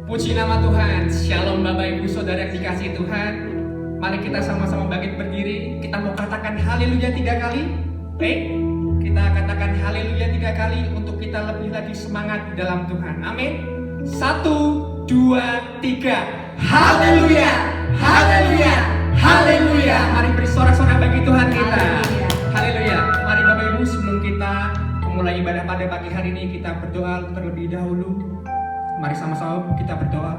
Puji nama Tuhan. Shalom Bapak Ibu Saudara yang dikasihi Tuhan. Mari kita sama-sama bangkit berdiri. Kita mau katakan haleluya 3 kali. Baik, kita katakan haleluya 3 kali untuk kita lebih lagi semangat di dalam Tuhan. Amin. 1, 2, 3. Haleluya, haleluya, haleluya. Mari beri sorak-sorak bagi Tuhan kita. Haleluya. Mari Bapak Ibu, sebelum kita memulai ibadah pada pagi hari ini, kita berdoa terlebih dahulu. Mari sama-sama kita berdoa.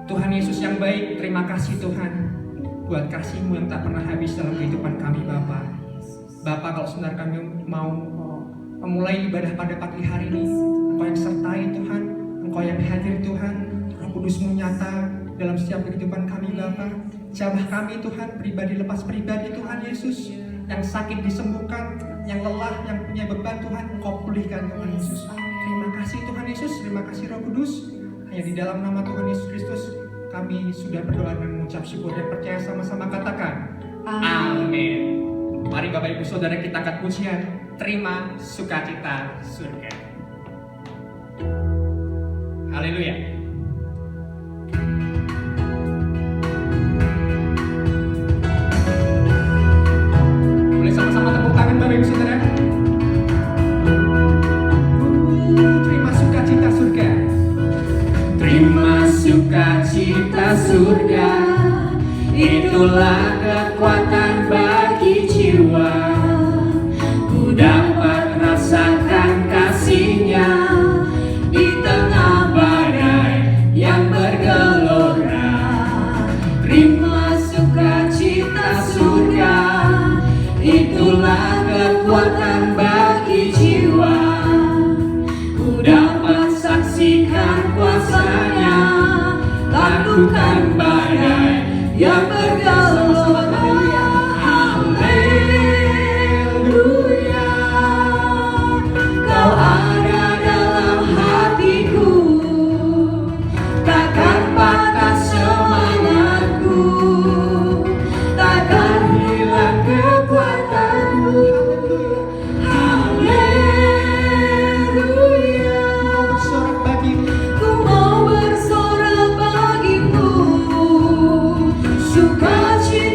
Tuhan Yesus yang baik, terima kasih Tuhan buat kasih-Mu yang tak pernah habis dalam kehidupan kami Bapa. Bapa, kalau sebenarnya kami mau memulai ibadah pada pagi hari ini, Engkau yang sertai Tuhan, Engkau yang hadir Tuhan, Roh Kudus-Mu nyata dalam setiap kehidupan kami Bapa. Jamah kami Tuhan, pribadi lepas pribadi Tuhan Yesus, yang sakit disembuhkan, yang lelah, yang punya beban Tuhan, Engkau pulihkan Tuhan Yesus. Terima kasih Tuhan Yesus, terima kasih Roh Kudus. Hanya di dalam nama Tuhan Yesus Kristus kami sudah berdoa dan mengucap syukur dan percaya sama-sama katakan Amin. Mari Bapak Ibu Saudara kita angkat pujian, terima sukacita surga. Haleluya. Boleh sama-sama tepuk tangan Bapak Ibu Saudara. Terima sukacita surga, itulah kekuatan bagi jiwa. Ku dapat rasakan kasih-Nya di tengah badai yang bergelora. Terima sukacita surga, itulah kekuatan bagi jiwa. Ku dapat saksikan kuasa-Nya, lakukan badai yang bergelora. Haleluya, Kau ada dalam hatiku, takkan patah semangatku, takkan hilang kekuatan-Mu. Sukacita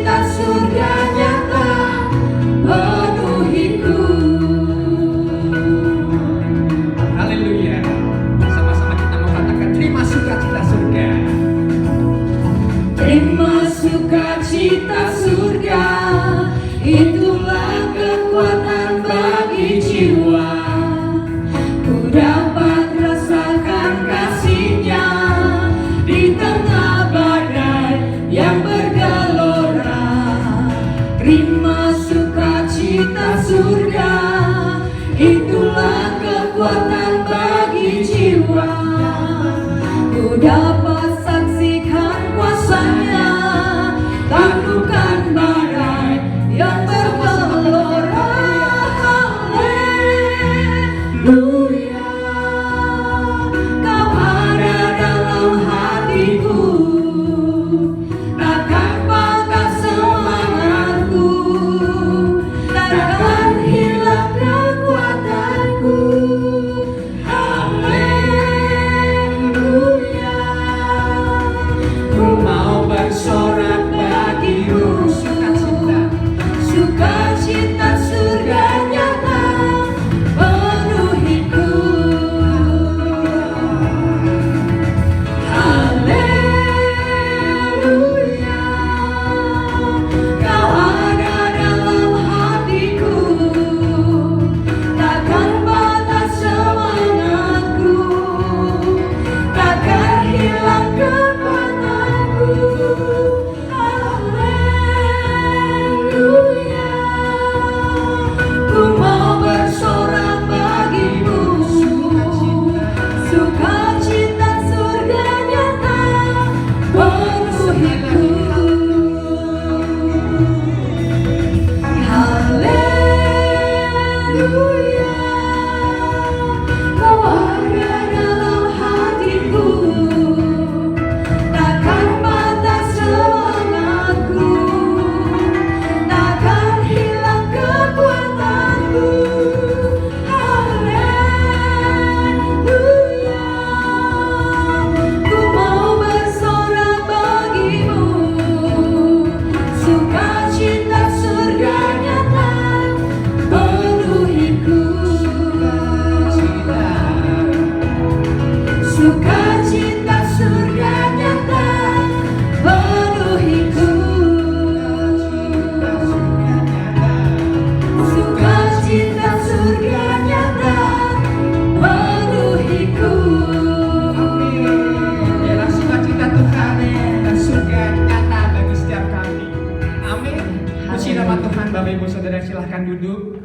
silakan duduk.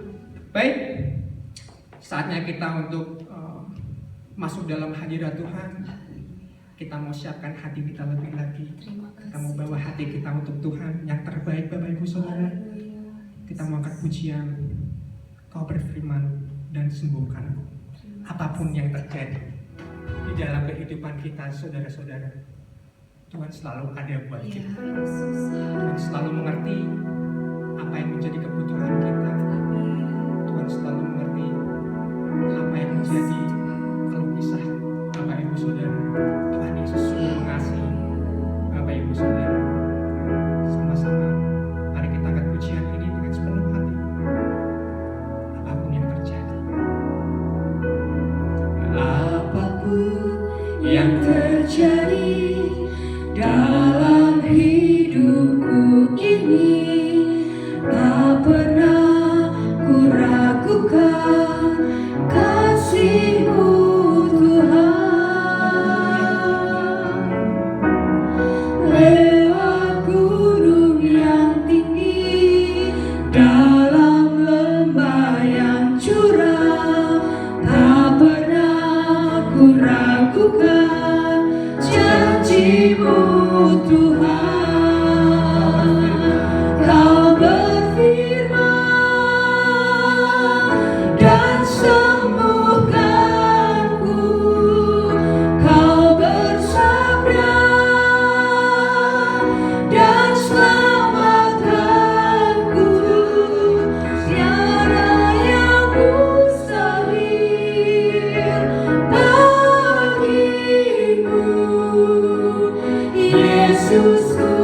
Baik, saatnya kita untuk masuk dalam hadirat Tuhan. Kita mau siapkan hati kita lebih lagi. Kita mau bawa hati kita untuk Tuhan yang terbaik, Bapak Ibu Saudara. Kita mau angkat pujian. Kau berfirman dan sembuhkan apapun yang terjadi di dalam kehidupan kita, saudara-saudara. Tuhan selalu ada buat kita. Tuhan selalu mengerti apa yang menjadi kebutuhan kita. Tuhan selalu mengerti apa yang menjadi keluh kesah Bapak Ibu Saudara. Tuhan Yesus sungguh mengasihi Bapak Ibu Saudara. Sama-sama mari kita angkat pujian ini dengan sepenuh hati. Apapun yang terjadi, yang terjadi dalam hidupku ini, tak pernah ku ragukan kasih-Mu Tuhan. Lewat gunung yang tinggi, dalam lembah yang curam, tak pernah ku ragukan janji-Mu Tuhan. Kau berfirman dan sembuhkanku. Kau bersabda dan selamatkanku. Tiada yang mustahil bagimu, Yesusku.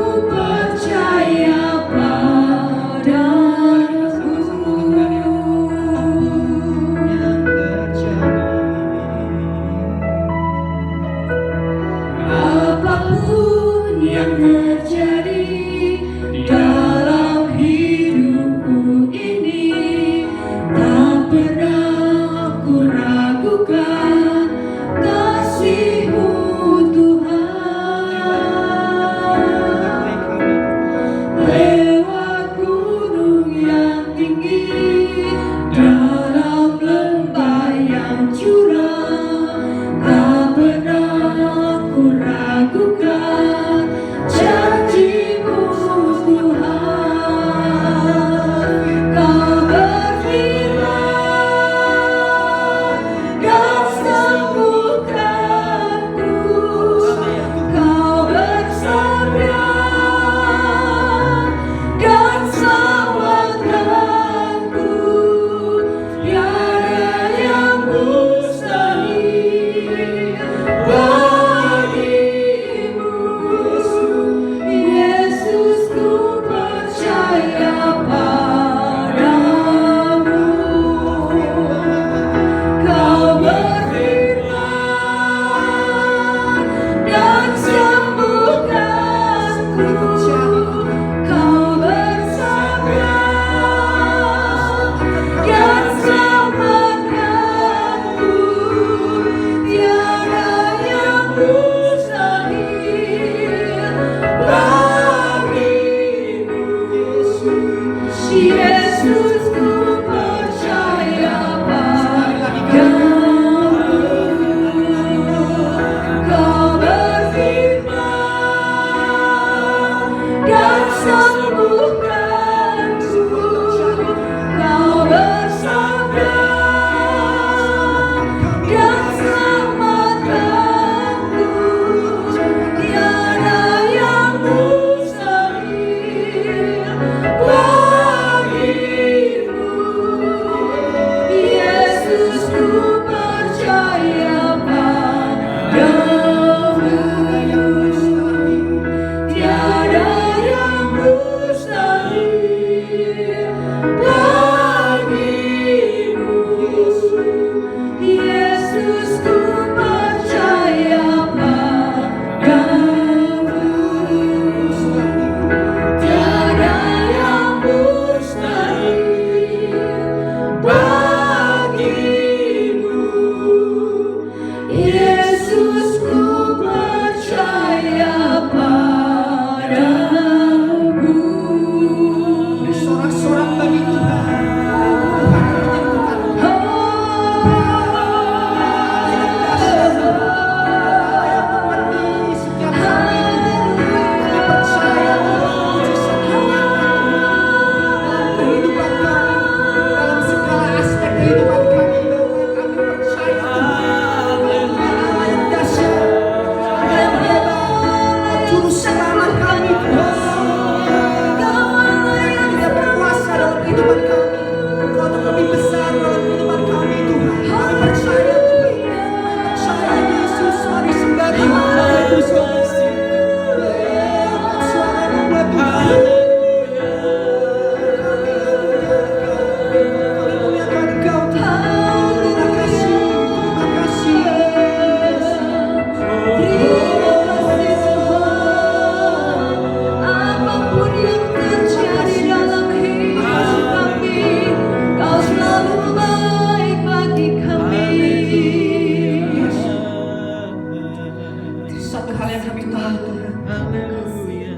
satu hal yang kami tahu Tuhan, Haleluya.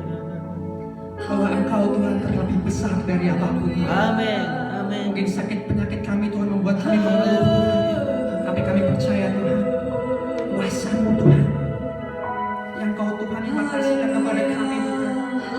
bahwa Engkau Tuhan terlebih besar dari apapun. Amin. Amin. Mungkin sakit penyakit kami Tuhan membuat kami mengeluh Tuhan, tapi kami percaya Tuhan, kuasa-Mu Tuhan, yang Kau Tuhan limpahkan kepada kami Tuhan,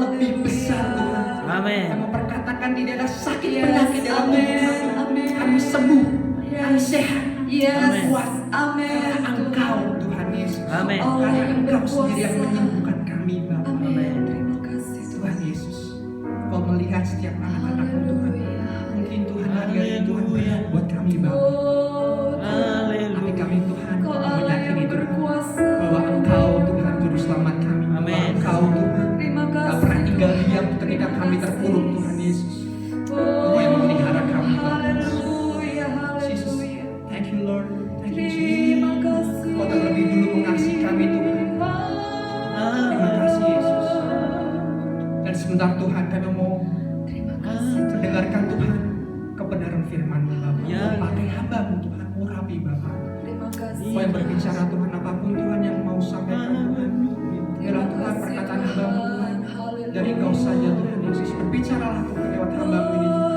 lebih besar Tuhan. Amin. Kami perkatakan di daerah sakit Yes, penyakit dalam tubuh amin, kami, amin. kami sembuh, kami sehat, Yes. kami kuat. Amin. Karena Engkau Tuhan Yesus, Amin. karena Engkau sendiri yang menyembuhkan kami Bapa. Amin. Terima kasih Tuhan Yesus, Kau melihat setiap anak-anak-Mu Tuhan. Mungkin Tuhan hari ini Tuhan berat buat kami Bapa. Oh, Tapi kami Tuhan Kau Allah yang meyakini Tuhan berkuasa. bahwa Engkau Tuhan Juru Selamat kami. Bahwa Amin. Engkau Tuhan Terima tak kasih. pernah tinggal diam ketika kami terpuruk Tuhan Yesus. Engkau yang memelihara kami Bapa. Haleluya, Jesus, haleluya. thank you Lord, thank you Jesus. Terima kasih. Kau terlebih dulu mengasihi kami Tuhan. Terima kasih Yesus. Dan sebentar Tuhan kami mau Terima kasih. mendengarkan Tuhan kebenaran firman-Mu Bapa. Ya. Pakai hamba-Mu Tuhan, urapi Bapa. Terima kasih. Kau yang berbicara Tuhan, apapun Tuhan yang mau sampaikan Tuhan, biarlah Tuhan perkataan hamba-Mu Tuhan dari Engkau saja Tuhan Yesus. Berbicaralah Tuhan lewat hamba-Mu ini Tuhan.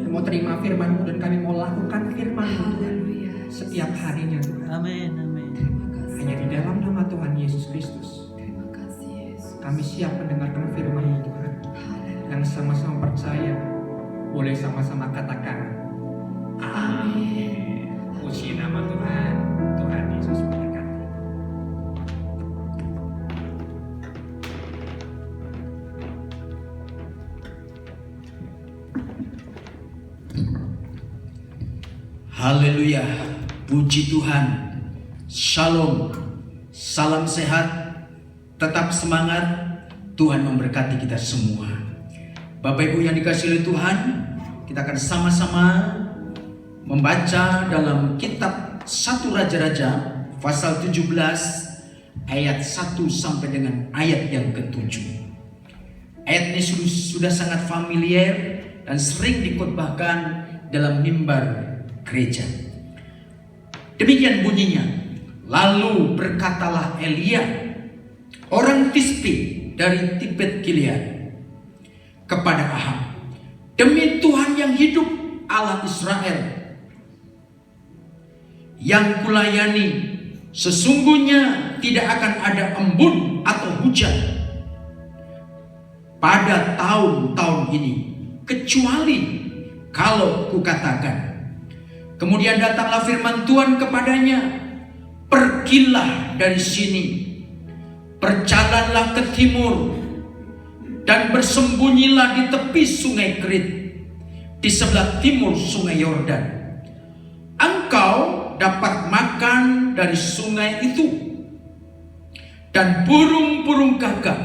Kami mau terima firman-Mu dan kami mau lakukan firman-Mu Tuhan Haleluya. setiap harinya Tuhan. Amin. Amin. Terima kasih. Hanya di dalam nama Tuhan Yesus Kristus Terima kasih Yesus. kami siap mendengarkan firman-Mu Tuhan. Haleluya. Yang sama-sama percaya, boleh sama-sama katakan amin. Puji nama Tuhan. Tuhan Yesus memberkati. Haleluya, puji Tuhan. Shalom, salam sehat, tetap semangat. Tuhan memberkati kita semua. Bapak Ibu yang dikasihi oleh Tuhan, kita akan sama-sama membaca dalam kitab 1 Raja-Raja pasal 17 ayat 1 sampai dengan ayat yang ke-7. Ayat ini sudah sangat familiar dan sering dikhotbahkan dalam mimbar gereja. Demikian bunyinya. Lalu berkatalah Elia, orang Tisbe dari Tibet Gilead, kepada Ahab, demi Tuhan yang hidup, Allah Israel, yang kulayani, sesungguhnya tidak akan ada embun atau hujan pada tahun-tahun ini, kecuali kalau kukatakan. Kemudian datanglah firman Tuhan kepadanya, pergilah dari sini, berjalanlah ke timur, dan bersembunyilah di tepi sungai Kerit, di sebelah timur sungai Yordan. Engkau dapat makan dari sungai itu, dan burung-burung gagak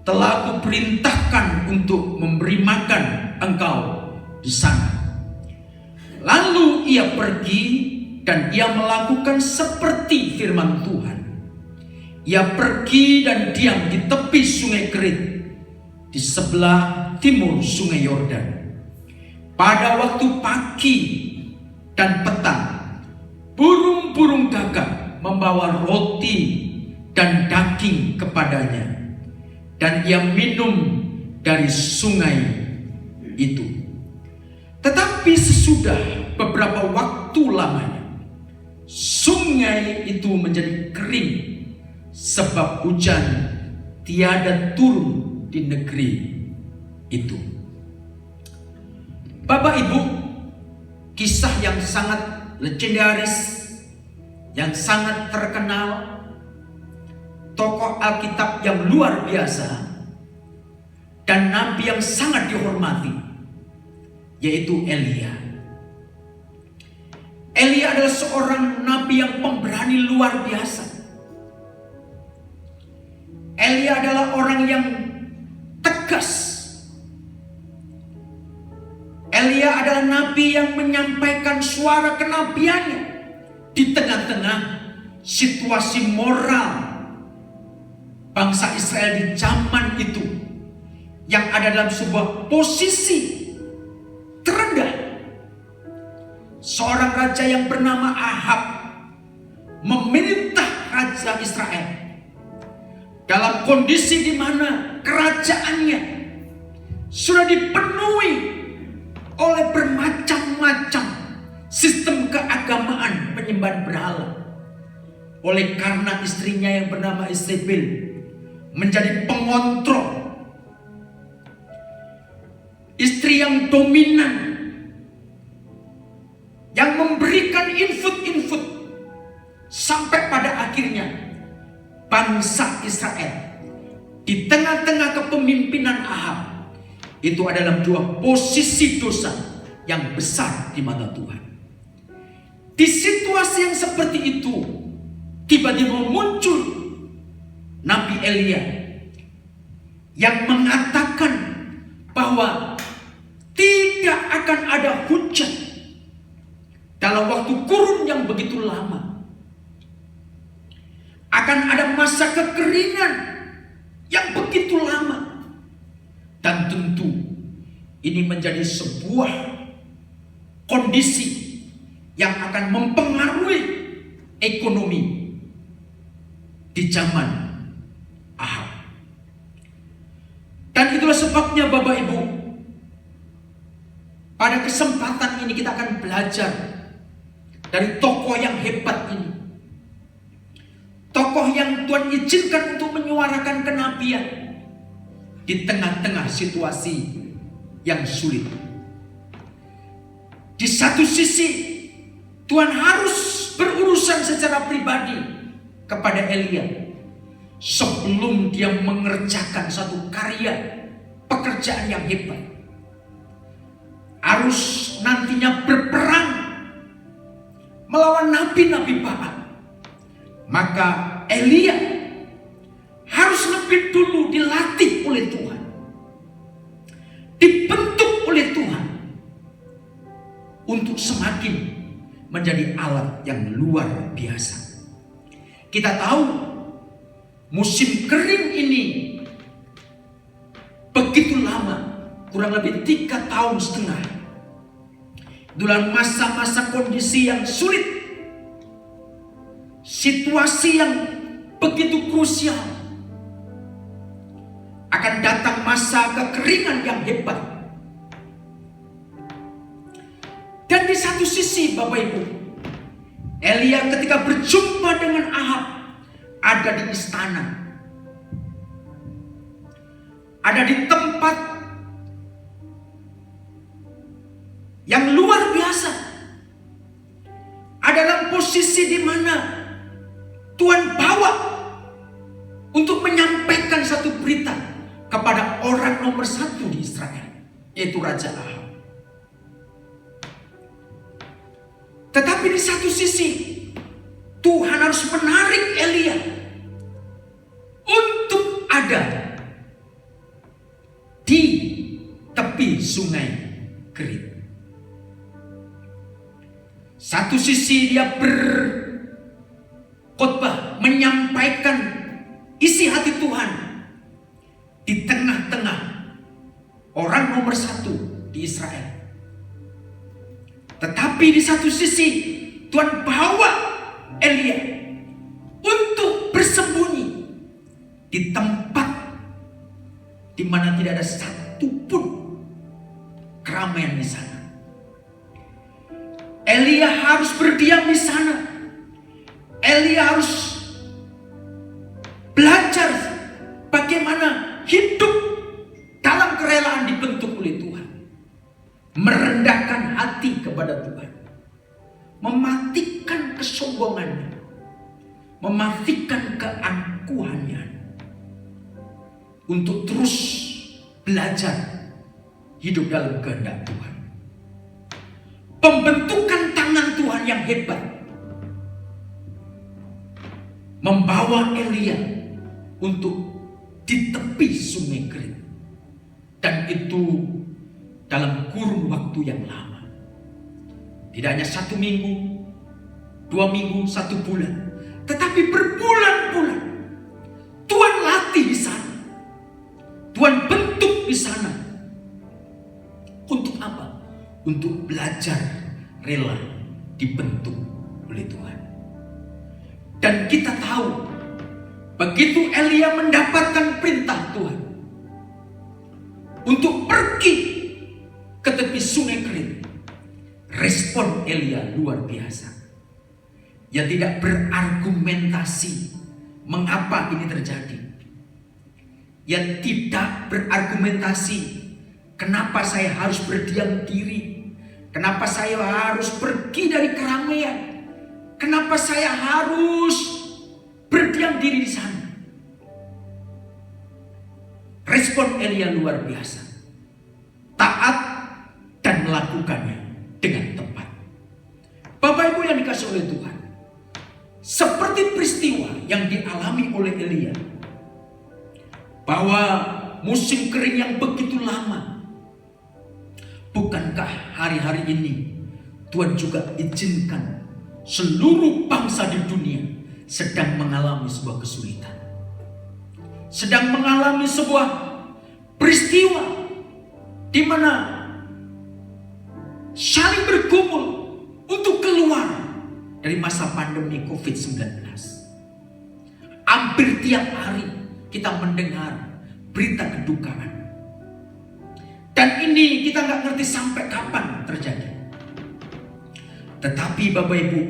telah kuperintahkan untuk memberi makan engkau di sana. Lalu ia pergi dan ia melakukan seperti firman Tuhan. Ia pergi dan diam di tepi sungai Kerit, di sebelah timur sungai Yordan. Pada waktu pagi dan petang, burung-burung gagak membawa roti dan daging kepadanya, dan ia minum dari sungai itu. Tetapi sesudah beberapa waktu lamanya, sungai itu menjadi kering, sebab hujan tiada turun di negeri itu. Bapak Ibu, kisah yang sangat legendaris, yang sangat terkenal, tokoh Alkitab yang luar biasa, dan nabi yang sangat dihormati, yaitu Elia. Elia adalah seorang nabi yang pemberani luar biasa. Elia adalah orang yang tegas. Elia adalah nabi yang menyampaikan suara kenabiannya di tengah-tengah situasi moral bangsa Israel di zaman itu, yang ada dalam sebuah posisi terendah. Seorang raja yang bernama Ahab memerintah raja Israel dalam kondisi di mana kerajaannya sudah dipenuhi oleh bermacam-macam sistem keagamaan penyembahan berhala. Oleh karena istrinya yang bernama Isabel menjadi pengontrol, istri yang dominan, yang memberikan input-input, sampai pada akhirnya bangsa Israel di tengah-tengah kepemimpinan Ahab itu adalah dua posisi dosa yang besar di mata Tuhan. Di situasi yang seperti itu, tiba-tiba muncul Nabi Elia yang mengatakan bahwa tidak akan ada hujan dalam waktu kurun yang begitu lama. Akan ada masa kekeringan yang begitu lama. Dan tentu ini menjadi sebuah kondisi yang akan mempengaruhi ekonomi di zaman Ahab. Dan itulah sebabnya Bapak Ibu, pada kesempatan ini kita akan belajar dari tokoh yang hebat ini. Tokoh yang Tuhan izinkan untuk menyuarakan kenabian di tengah-tengah situasi yang sulit. Di satu sisi Tuhan harus berurusan secara pribadi kepada Elia sebelum dia mengerjakan satu karya pekerjaan yang hebat. Harus nantinya berperang melawan nabi-nabi Baal. Maka Elia harus lebih dulu dilatih oleh Tuhan, dibentuk oleh Tuhan untuk semakin menjadi alat yang luar biasa. Kita tahu musim kering ini begitu lama, kurang lebih 3,5 tahun. Dalam masa-masa kondisi yang sulit, situasi yang begitu krusial. Akan datang masa kekeringan yang hebat. Dan di satu sisi Bapak Ibu, Elia ketika berjumpa dengan Ahab ada di istana, ada di tempat yang luar biasa, ada dalam posisi di mana Tuhan bawa untuk menyampaikan satu berita kepada orang nomor 1 di Israel, yaitu Raja Ahab. Tetapi di satu sisi Tuhan harus menarik Elia untuk ada di tepi sungai Kerit. Satu sisi dia berkhotbah, menyampaikan isi hati Tuhan di tengah-tengah orang nomor 1 di Israel. Tetapi di satu sisi Tuhan bawa Elia untuk bersembunyi di tempat di mana tidak ada satupun keramaian di sana. Elia harus berdiam di sana. Elia harus belajar bagaimana hidup dalam kerelaan dibentuk oleh Tuhan. Merendahkan hati kepada Tuhan. Mematikan kesombongannya. Mematikan keangkuhannya. Untuk terus belajar hidup dalam kehendak Tuhan. Pembentukan tangan Tuhan yang hebat membawa Elia untuk di tepi sungai Kerit. Dan itu dalam kurun waktu yang lama. Tidak hanya 1 minggu, 2 minggu, 1 bulan, tetapi berbulan-bulan. Tuhan latih di sana. Tuhan bentuk di sana. Untuk apa? Untuk belajar rela dibentuk oleh Tuhan. Dan kita tahu, begitu Elia mendapatkan perintah Tuhan untuk pergi ke tepi sungai Kerit, respon Elia luar biasa. Ia tidak berargumentasi mengapa ini terjadi. Ia tidak berargumentasi kenapa saya harus berdiam diri, kenapa saya harus pergi dari keramaian, kenapa saya harus berdiam diri di sana. Respon Elia luar biasa. Taat dan melakukannya dengan tepat. Bapak Ibu yang dikasihi oleh Tuhan, seperti peristiwa yang dialami oleh Elia, bahwa musim kering yang begitu lama, bukankah hari-hari ini Tuhan juga izinkan seluruh bangsa di dunia sedang mengalami sebuah kesulitan, sedang mengalami sebuah peristiwa di mana saling bergumul untuk keluar dari masa pandemi COVID-19. Hampir tiap hari kita mendengar berita kedukaan. Dan ini kita nggak ngerti sampai kapan terjadi. Tetapi Bapak Ibu,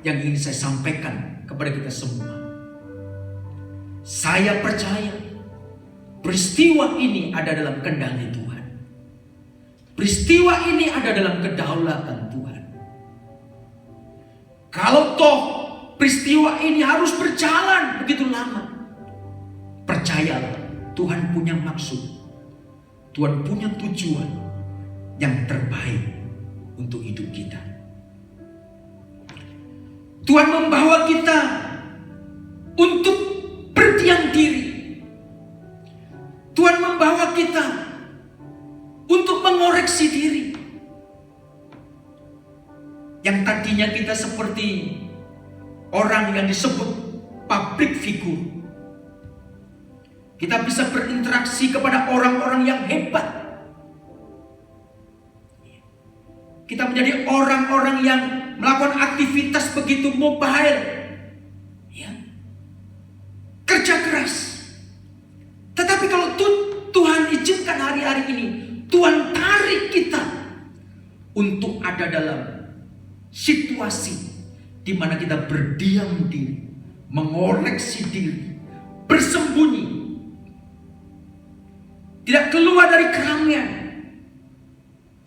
yang ingin saya sampaikan kepada kita semua, saya percaya peristiwa ini ada dalam kendali Tuhan. Peristiwa ini ada dalam kedaulatan Tuhan. Kalau toh peristiwa ini harus berjalan begitu lama, percayalah Tuhan punya maksud, Tuhan punya tujuan yang terbaik untuk hidup kita. Tuhan membawa kita untuk berdiam diri. Tuhan membawa kita untuk mengoreksi diri. Yang tadinya kita seperti orang yang disebut public figure, kita bisa berinteraksi kepada orang-orang yang hebat. Kita menjadi orang-orang yang melakukan aktivitas begitu mobile, ya, kerja keras. Tetapi kalau Tuhan izinkan hari-hari ini, Tuhan tarik kita untuk ada dalam situasi di mana kita berdiam diri, mengoreksi diri, bersembunyi, tidak keluar dari keramaian.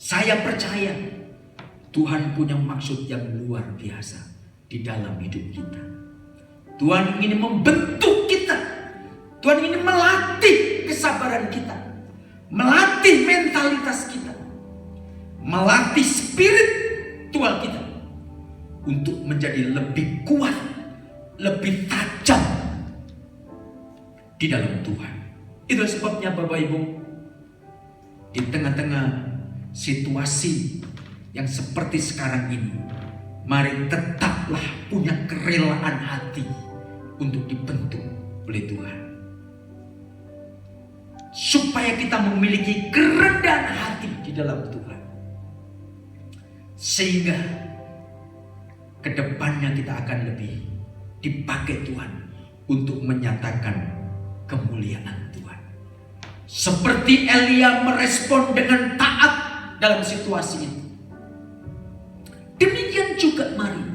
Saya percaya Tuhan punya maksud yang luar biasa di dalam hidup kita. Tuhan ingin membentuk kita. Tuhan ingin melatih kesabaran kita, melatih mentalitas kita, melatih spiritual kita untuk menjadi lebih kuat, lebih tajam di dalam Tuhan. Itu sebabnya Bapak Ibu, di tengah-tengah situasi yang seperti sekarang ini, mari tetaplah punya kerelaan hati untuk dibentuk oleh Tuhan. Supaya kita memiliki kerendahan hati di dalam Tuhan. Sehingga kedepannya kita akan lebih dipakai Tuhan untuk menyatakan kemuliaan Tuhan. Seperti Elia merespon dengan taat dalam situasi itu, demikian juga mari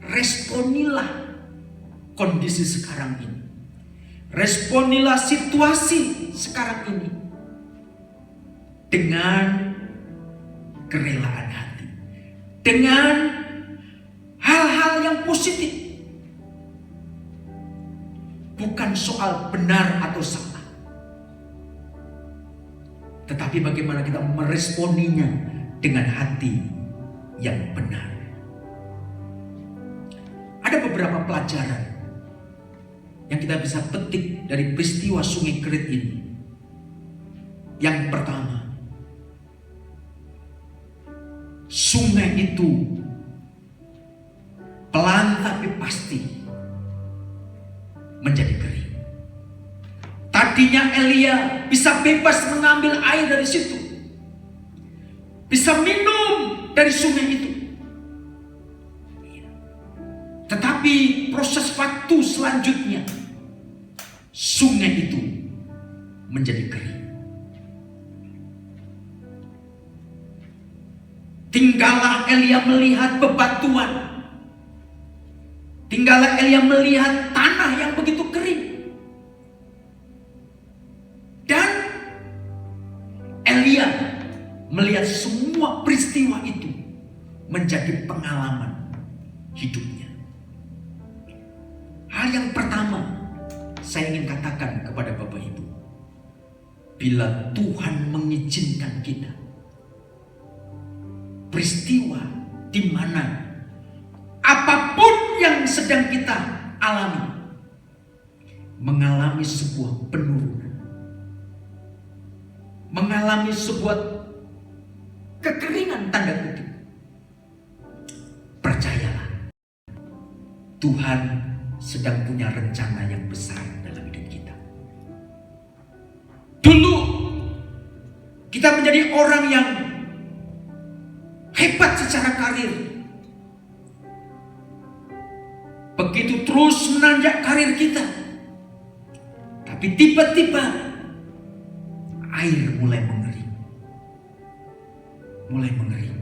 responilah kondisi sekarang ini. Responilah situasi sekarang ini dengan kerelaan hati, dengan hal-hal yang positif. Bukan soal benar atau salah, tetapi bagaimana kita meresponinya dengan hati yang benar. Ada beberapa pelajaran yang kita bisa petik dari peristiwa sungai Kerit ini. Yang pertama, sungai itu pelan tapi pasti menjadi kering. Tadinya Elia bisa bebas mengambil air dari situ, bisa minum dari sungai itu. Tetapi proses waktu selanjutnya sungai itu menjadi kering. Tinggallah Elia melihat bebatuan. Tinggallah Elia melihat tanah yang begitu kering. Dan Elia melihat semua peristiwa itu menjadi pengalaman hidupnya. Hal yang pertama saya ingin katakan kepada Bapak Ibu, bila Tuhan mengizinkan kita peristiwa di mana apapun yang sedang kita alami mengalami sebuah penurunan, mengalami sebuah kekeringan tanda kutip, percayalah Tuhan sedang punya rencana yang besar dalam hidup kita. Dulu kita menjadi orang yang hebat secara karir. Begitu terus menanjak karir kita, tapi tiba-tiba air mulai mengering. Mulai mengering.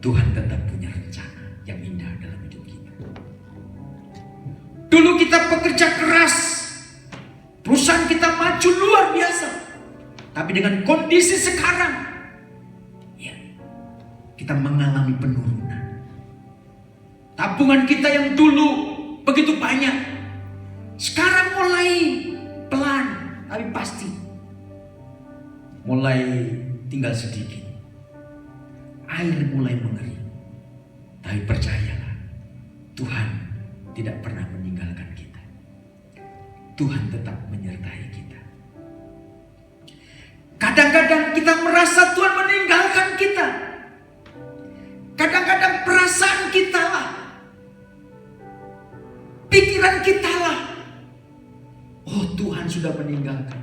Tuhan tetap punya rencana yang indah dalam hidup kita. Dulu kita bekerja keras, perusahaan kita maju luar biasa. Tapi dengan kondisi sekarang, ya, kita mengalami penurunan. Tabungan kita yang dulu begitu banyak, sekarang mulai pelan, tapi pasti mulai tinggal sedikit. Air mulai mengering. Tapi percayalah, Tuhan tidak pernah meninggalkan kita. Tuhan tetap menyertai kita. Kadang-kadang kita merasa Tuhan meninggalkan kita. Kadang-kadang perasaan kita lah, pikiran kita lah, oh Tuhan sudah meninggalkan.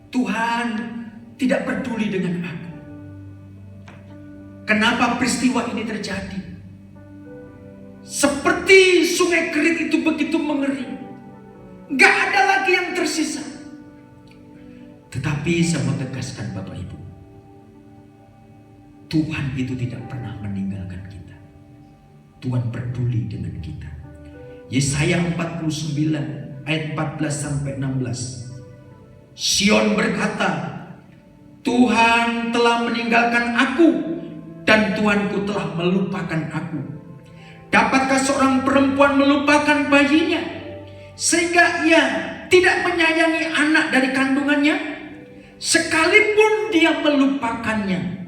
Tuhan tidak peduli dengan aku. Kenapa peristiwa ini terjadi? Seperti sungai Kerit itu begitu mengering, gak ada lagi yang tersisa. Tetapi saya mau tegaskan Bapak Ibu, Tuhan itu tidak pernah meninggalkan kita. Tuhan peduli dengan kita. Yesaya 49 ayat 14 sampai 16. Sion berkata, Tuhan telah meninggalkan aku dan Tuhanku telah melupakan aku. Dapatkah seorang perempuan melupakan bayinya sehingga ia tidak menyayangi anak dari kandungannya? Sekalipun dia melupakannya,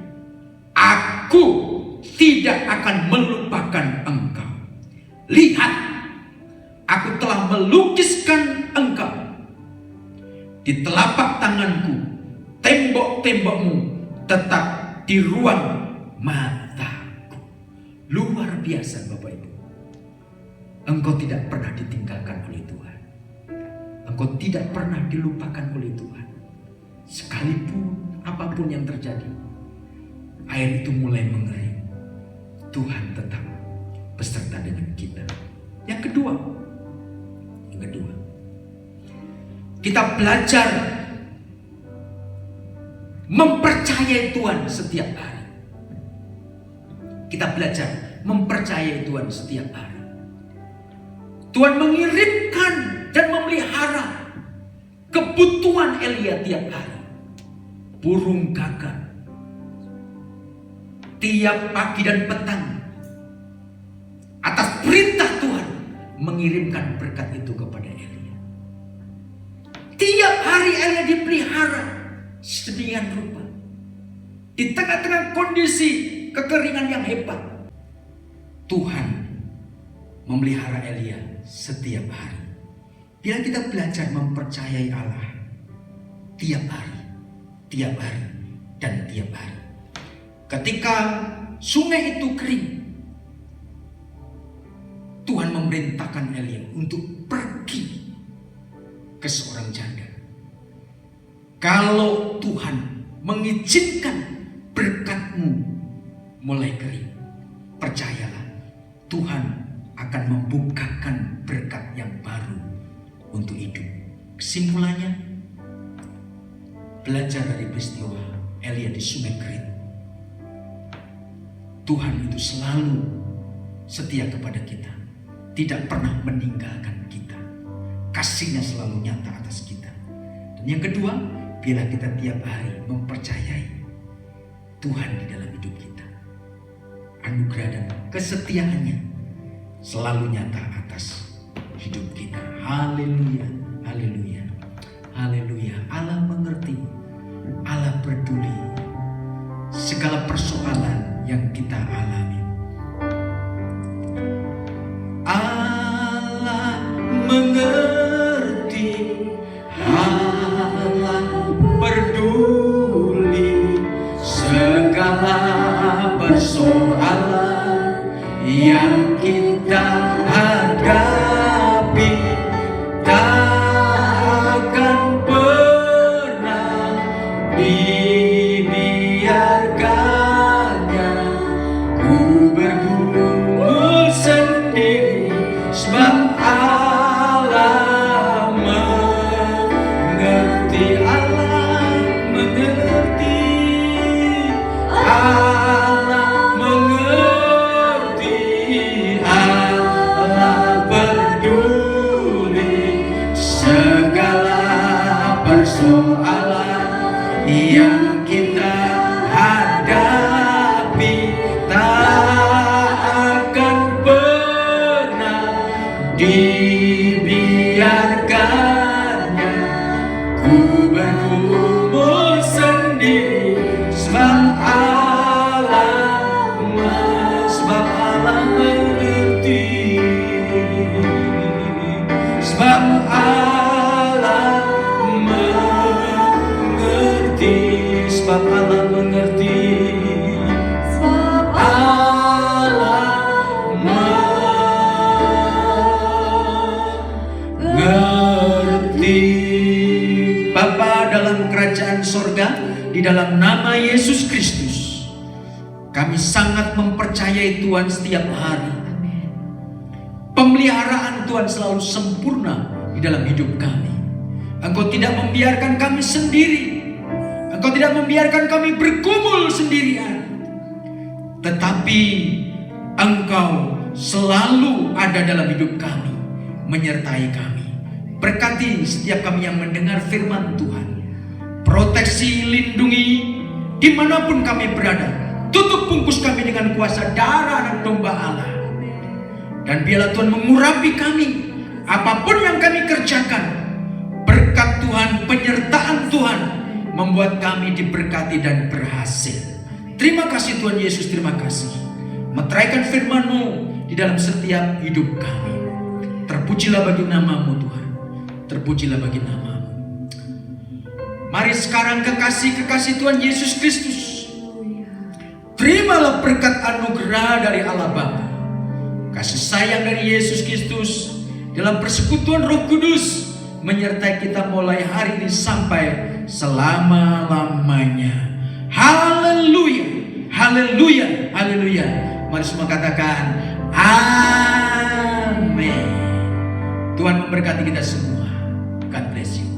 aku tidak akan melupakan engkau. Lihat, aku telah melukiskan engkau di telapak tanganku, tembok-tembokmu tetap di ruang mataku. Luar biasa Bapak Ibu. Engkau tidak pernah ditinggalkan oleh Tuhan. Engkau tidak pernah dilupakan oleh Tuhan. Sekalipun apapun yang terjadi, air itu mulai mengering, Tuhan tetap beserta dengan kita. Yang kedua, kita belajar mempercayai Tuhan setiap hari. Kita belajar mempercayai Tuhan setiap hari. Tuhan mengirimkan dan memelihara kebutuhan Elia tiap hari. Burung gagak tiap pagi dan petang, atas perintah Tuhan mengirimkan berkat itu kepada Elia. Tiap hari Elia dipelihara sedemikian rupa. Di tengah-tengah kondisi kekeringan yang hebat, Tuhan memelihara Elia setiap hari. Bila kita belajar mempercayai Allah tiap hari, dan tiap hari. Ketika sungai itu kering, Tuhan memerintahkan Elia untuk pergi ke seorang janda. Kalau Tuhan mengizinkan berkatmu mulai kering, percayalah Tuhan akan membuka untuk hidup. Kesimpulannya, belajar dari peristiwa Elia di Sungai Kerit. Tuhan itu selalu setia kepada kita, tidak pernah meninggalkan kita. Kasih-Nya selalu nyata atas kita. Dan yang kedua, biarlah kita tiap hari mempercayai Tuhan di dalam hidup kita. Anugerah dan kesetiaan-Nya selalu nyata atas hidup kita. Haleluya, haleluya, haleluya. Allah mengerti, Allah peduli segala persoalan yang kita alami. Allah mengerti, Allah peduli segala persoalan yang kita hadapi. Tak akan pernah dibiarkannya ku bergumul sendiri, sebab Allah mengerti, Allah mengerti, Allah mengerti, Allah peduli segala persoalan yang kita hadapi. Tak akan pernah dibiarkannya ku bergumul sendiri, sebab Allah mengerti, sebab Allah mengerti, sebab Allah mengerti, Sebab Allah mengerti. Bapa dalam kerajaan sorga, di dalam nama Yesus Kristus, kami sangat mempercayai Tuhan setiap hari. Pemeliharaan Tuhan selalu sempurna di dalam hidup kami. Engkau tidak membiarkan kami sendiri. Engkau tidak membiarkan kami bergumul sendirian. Tetapi Engkau selalu ada dalam hidup kami, menyertai kami. Berkati setiap kami yang mendengar firman Tuhan. Proteksi, lindungi dimanapun kami berada. Tutup bungkus kami dengan kuasa darah anak domba Allah. Dan biarlah Tuhan mengurapi kami. Apapun yang kami kerjakan, berkat Tuhan, penyertaan Tuhan membuat kami diberkati dan berhasil. Terima kasih Tuhan Yesus, terima kasih. Meteraikan firman-Mu di dalam setiap hidup kami. Terpujilah bagi nama-Mu Tuhan. Terpujilah bagi nama-Mu. Mari sekarang kekasih-kekasih Tuhan Yesus Kristus, terimalah berkat anugerah dari Allah Bapa, kasih sayang dari Yesus Kristus dalam persekutuan Roh Kudus menyertai kita mulai hari ini sampai selama-lamanya. Haleluya, haleluya, haleluya. Mari semua katakan amin. Tuhan memberkati kita semua. God bless you.